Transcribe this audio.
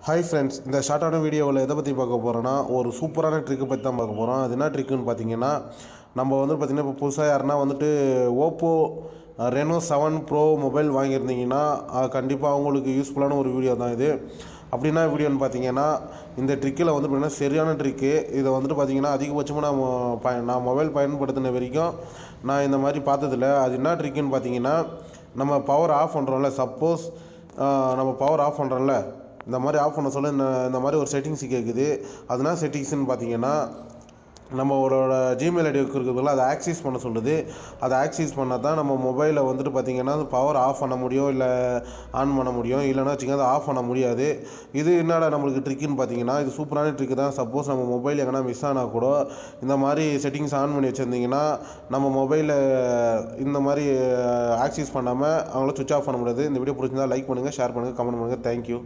Hi friends, இந்த ஷார்ட்டான வீடியோவில் எதை பற்றி பார்க்க போகிறோன்னா ஒரு சூப்பரான ட்ரிக்கை பற்றி தான் பார்க்க போகிறோம். அது என்ன ட்ரிக்குன்னு பார்த்தீங்கன்னா, நம்ம பார்த்திங்கன்னா இப்போ புதுசாக யாருன்னா ஓப்போ Reno7 ப்ரோ மொபைல் வாங்கியிருந்தீங்கன்னா கண்டிப்பாக அவங்களுக்கு யூஸ்ஃபுல்லான ஒரு வீடியோ தான் இது. அப்படின்னா வீடியோன்னு பார்த்தீங்கன்னா, இந்த ட்ரிக்கில் பார்த்திங்கன்னா சரியான ட்ரிக்கு. இதை பார்த்திங்கன்னா அதிகபட்சமாக நான் மொபைல் பயன்படுத்தின வரைக்கும் நான் இந்த மாதிரி பார்த்ததில்ல. அது என்ன ட்ரிக்குன்னு பார்த்தீங்கன்னா, நம்ம பவர் ஆஃப் பண்ணுறோம்ல, சப்போஸ் நம்ம பவர் ஆஃப் பண்ணுறோம்ல, இந்த மாதிரி ஆஃப் பண்ண சொல்ல இந்த மாதிரி ஒரு செட்டிங்ஸ் கேட்குது. அதுனா செட்டிங்ஸ்னு பார்த்தீங்கன்னா, நம்மளோட ஜிமெயில் ஐடி இருக்கிறதுல அதை ஆக்சஸ் பண்ண சொல்லுது. அதை ஆக்சஸ் பண்ணால் தான் நம்ம மொபைலை பார்த்திங்கன்னா பவர் ஆஃப் பண்ண முடியும், இல்லை ஆன் பண்ண முடியும். இல்லைன்னா வச்சுக்கோங்க, அதை ஆஃப் பண்ண முடியாது. இது என்னடா நம்மளுக்கு ட்ரிக்குன்னு பார்த்தீங்கன்னா, இது சூப்பரான ட்ரிக்கு தான். சப்போஸ் நம்ம மொபைல் எங்கன்னா மிஸ் ஆனால் கூட இந்த மாதிரி செட்டிங்ஸ் ஆன் பண்ணி வச்சுருந்தீங்கன்னா நம்ம மொபைலை இந்த மாதிரி ஆக்சஸ் பண்ணாமல் அவங்கள சுவிட்ச் ஆஃப் பண்ண முடியாது. இந்த வீடியோ பிடிச்சிருந்தா லைக் பண்ணுங்கள், ஷேர் பண்ணுங்கள், கமெண்ட் பண்ணுங்கள். தேங்க்யூ.